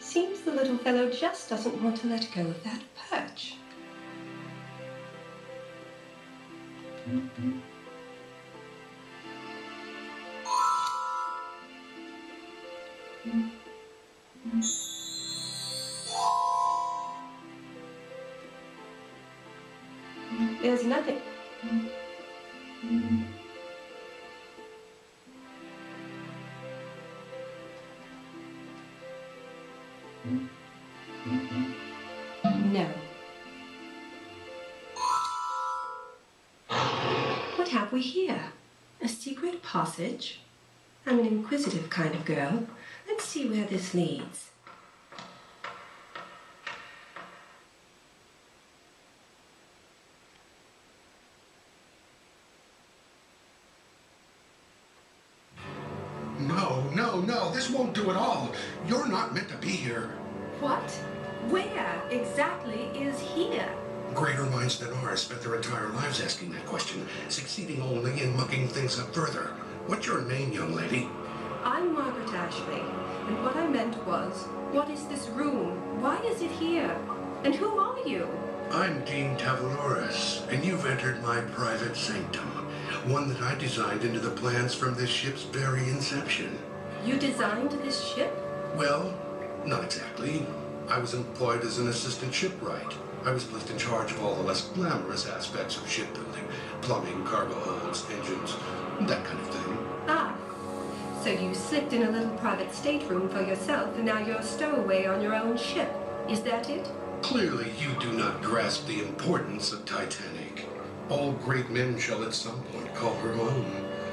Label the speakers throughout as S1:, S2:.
S1: Seems the little fellow just doesn't want to let go of that perch. There's nothing. No. What have we here? A secret passage? I'm an inquisitive kind of girl. Let's see where this leads.
S2: No, this won't do at all. You're not meant to be here.
S1: What? Where exactly is here?
S2: Greater minds than ours spent their entire lives asking that question, succeeding only in mucking things up further. What's your name, young lady?
S1: I'm Margaret Ashley, and what I meant was, what is this room? Why is it here? And who are you?
S2: I'm Dean Tavaloris, and you've entered my private sanctum, one that I designed into the plans from this ship's very inception.
S1: You designed this ship?
S2: Well, not exactly. I was employed as an assistant shipwright. I was placed in charge of all the less glamorous aspects of shipbuilding, plumbing, cargo holds, engines, that kind of thing.
S1: Ah, so you slipped in a little private stateroom for yourself, and now you're a stowaway on your own ship. Is that it?
S2: Clearly you do not grasp the importance of Titanic. All great men shall at some point call her home.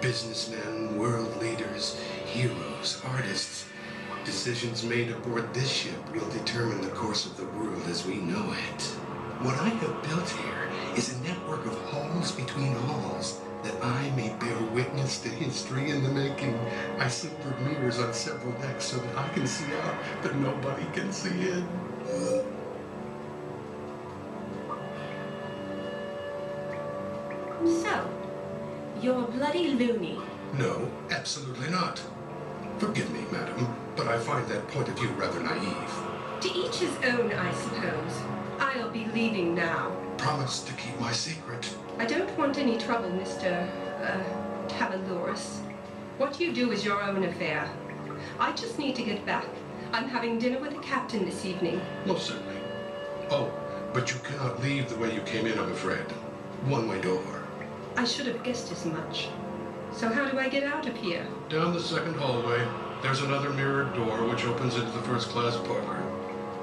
S2: Businessmen, world leaders, heroes, artists. Decisions made aboard this ship will determine the course of the world as we know it. What I have built here is a network of halls between halls, that I may bear witness to history in the making. I silvered mirrors on several decks so that I can see out, but nobody can see in.
S1: So, you're bloody loony.
S2: No, absolutely not. Forgive me, madam, but I find that point of view rather naive.
S1: To each his own, I suppose. I'll be leaving now.
S2: Promise to keep my secret.
S1: I don't want any trouble, Mr. Tavaloris. What you do is your own affair. I just need to get back. I'm having dinner with the captain this evening.
S2: Most certainly. Oh, but you cannot leave the way you came in, I'm afraid. One-way door.
S1: I should have guessed as much. So how do I get out of here?
S2: Down the second hallway, there's another mirrored door which opens into the first-class parlor.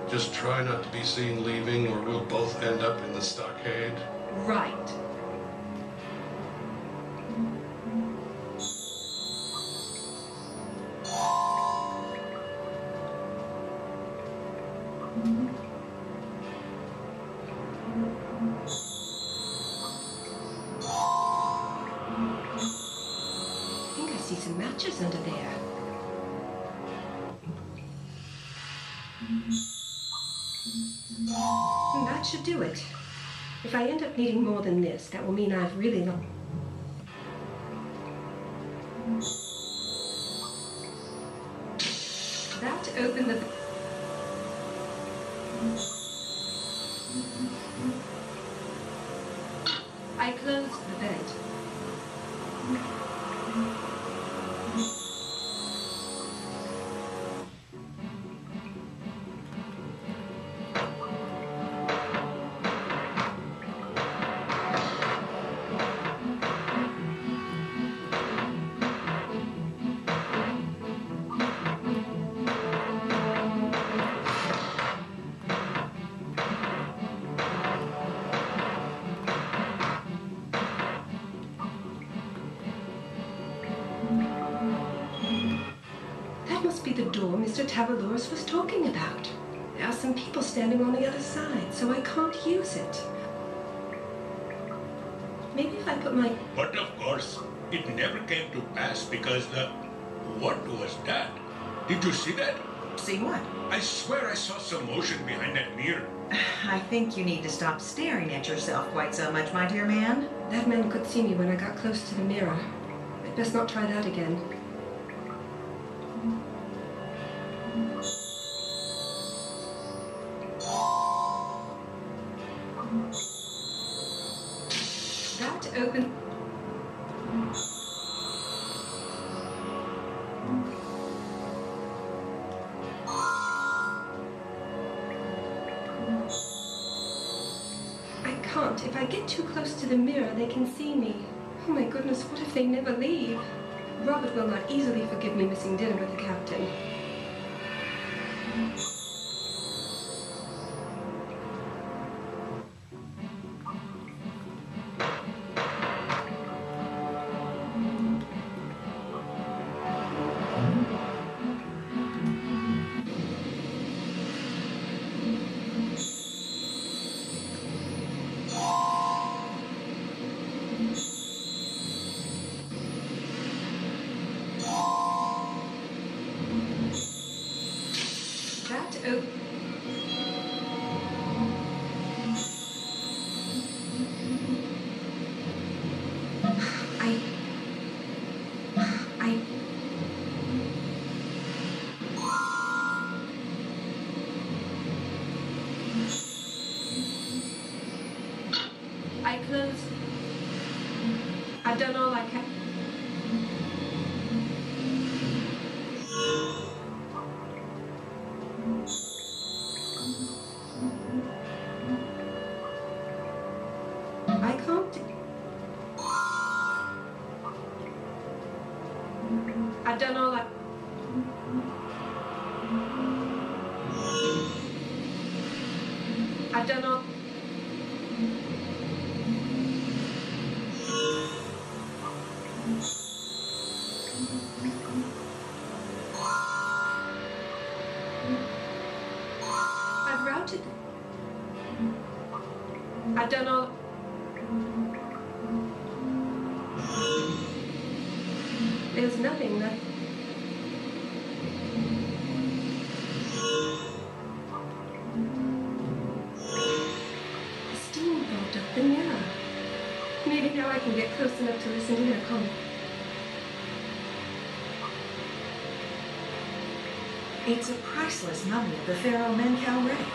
S2: Just try not to be seen leaving, or we'll both end up in the stockade.
S1: Right. I see some matches under there. That should do it. If I end up needing more than this, that will mean I've really not. That opened the... I closed the vent. Be the door Mr. Tavaloris was talking about. There are some people standing on the other side, so I can't use it. Maybe if I put my...
S3: But of course, it never came to pass because the... What was that? Did you see that? See what?
S4: I swear I saw some motion behind that mirror.
S3: I think you need to stop staring at yourself quite so much, my dear man.
S1: That man could see me when I got close to the mirror. I'd best not try that again. That open... I can't. If I get too close to the mirror, they can see me. Oh my goodness, what if they never leave? Robert will not easily forgive me missing dinner with the captain. I closed. I've done all I can. I can't. I've done all I... I've done all... I've routed... I've done all... There's nothing that... The steam fogged up the mirror. Maybe now I can get close enough to listen to their comment.
S3: It's a priceless mummy of the Pharaoh Menkaure Ray.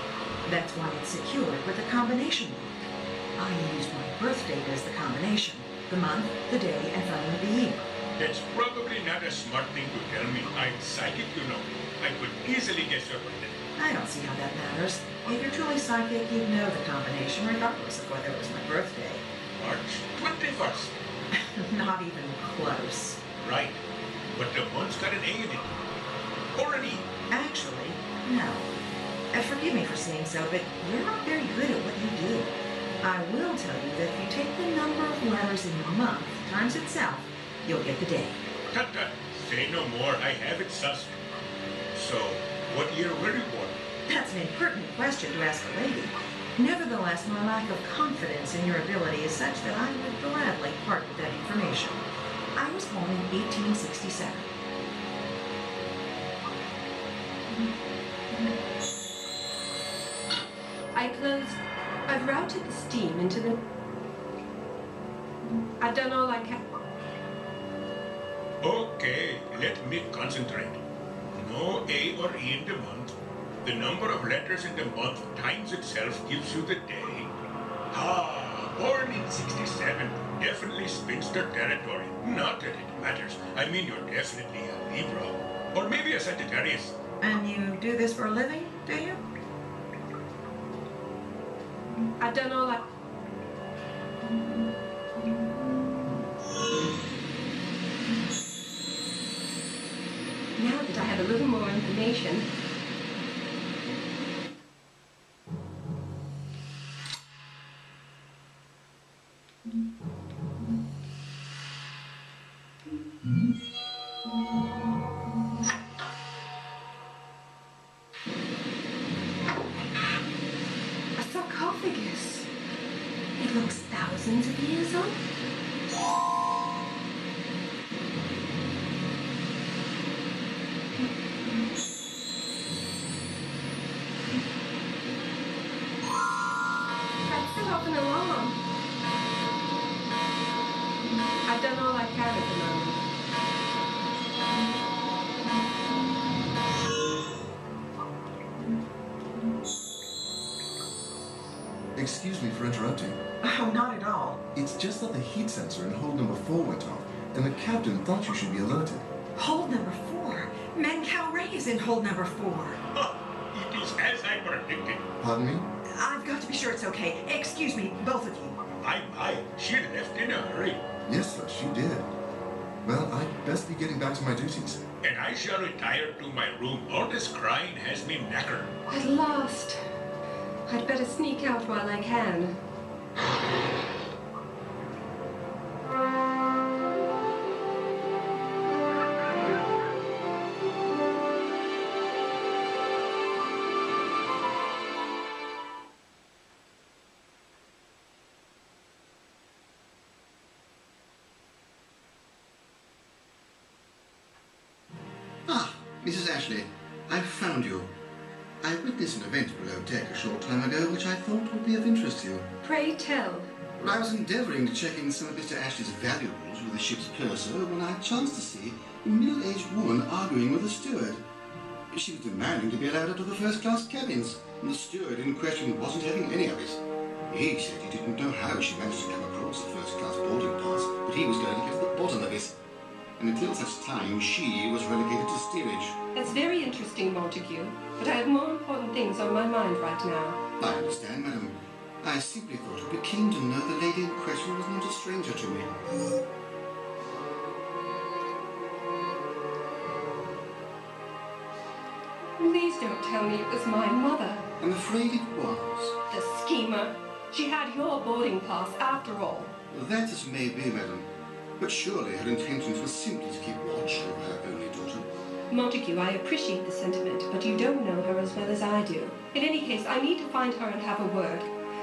S3: That's why it's secured with a combination lock. I used my birth date as the combination. The month, the day, and finally the year.
S4: That's probably not a smart thing to tell me. I'm psychic, you know. I could easily guess your birthday.
S3: I don't see how that matters. If you're truly psychic, you'd know the combination regardless of whether it was my birthday.
S4: March 21st.
S3: Not even close.
S4: Right. But the month's got an A in it. Or an E.
S3: Actually, no. Forgive me for saying so, but you're not very good at what you do. I will tell you that if you take the number of letters in the month times itself, you'll get the day.
S4: Tut tut. Say no more. I have it sussed. So, what year were you born?
S3: That's an impertinent question to ask a lady. Nevertheless, my lack of confidence in your ability is such that I would gladly part with that information. I was born in 1867.
S1: I closed... I've routed the steam into the... I've done all I can...
S4: Okay, let me concentrate. No A or E in the month. The number of letters in the month times itself gives you the day. Ah, born in 67. Definitely spinster territory. Not that it matters. I mean, you're definitely a Libra. Or maybe a Sagittarius.
S3: And you do this for a living, do you?
S1: I've done all I... Now that I have a little more information... A sarcophagus. It looks thousands of years old. off an alarm. I've done all I can at the moment.
S5: Excuse me for interrupting.
S3: Oh, not at all.
S5: It's just that the heat sensor in hold number 4 went off, and the captain thought you should be alerted.
S3: Hold number 4? Mancal Ray is in hold number 4.
S4: Ha! It is as I predicted.
S5: Pardon me?
S3: I've got to be sure it's okay. Excuse me, both of you.
S4: My, she left in a hurry.
S5: Yes, sir, she did. Well, I'd best be getting back to my duties.
S4: And I shall retire to my room. All this crying has me knackered.
S1: At last. I'd better sneak out while I can.
S6: Ah, Mrs. Ashley, I've found you. I witnessed an event below deck a short time ago which I thought would be of interest to you.
S1: Pray tell.
S6: Well, I was endeavouring to check in some of Mr. Ashley's valuables with the ship's purser when I chanced to see a middle-aged woman arguing with a steward. She was demanding to be allowed up to the first-class cabins, and the steward in question wasn't having any of it. He said he didn't know how she managed to come across the first-class boarding pass, but he was going to get to the bottom of it. And until such time, she was relegated to steerage.
S1: That's very interesting, Montague, but I have more important things on my mind right now.
S6: I understand, madam. I simply thought it would be keen to know the lady in question was not a stranger to me.
S1: Please don't tell me it was my mother.
S6: I'm afraid it was.
S1: The schemer. She had your boarding pass after all.
S6: That as may be, madam. But surely her intentions were simply to keep watch over her only daughter.
S1: Montague, I appreciate the sentiment, but you don't know her as well as I do. In any case, I need to find her and have a word.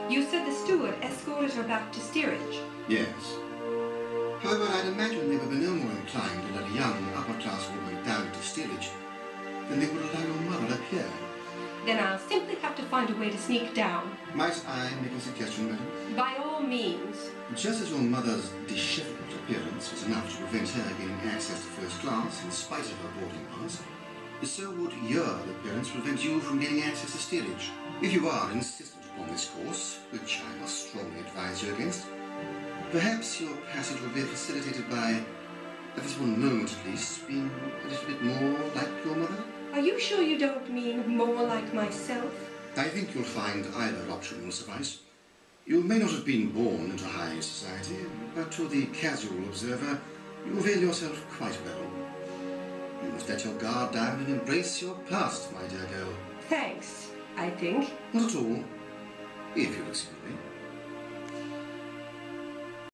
S1: You said the steward escorted her back to steerage.
S6: Yes. However, I'd imagine they would be no more inclined to let a young, upper-class woman down to steerage than they would allow your mother up here.
S1: Then I'll simply have to find a way to sneak down.
S6: Might I make a suggestion, madam?
S1: By all means.
S6: Just as your mother's disheveled appearance was enough to prevent her gaining access to first class in spite of her boarding pass, so would your appearance prevent you from gaining access to steerage. If you are insistent upon this course, which I must strongly advise you against, perhaps your passage will be facilitated by, at this one moment at least, being a little bit more like your mother.
S1: Are you sure you don't mean more like myself?
S6: I think you'll find either option will suffice. You may not have been born into high society, but to the casual observer, you avail yourself quite well. You must let your guard down and embrace your past, my dear girl.
S1: Thanks, I think.
S6: Not at all, if you'll excuse me.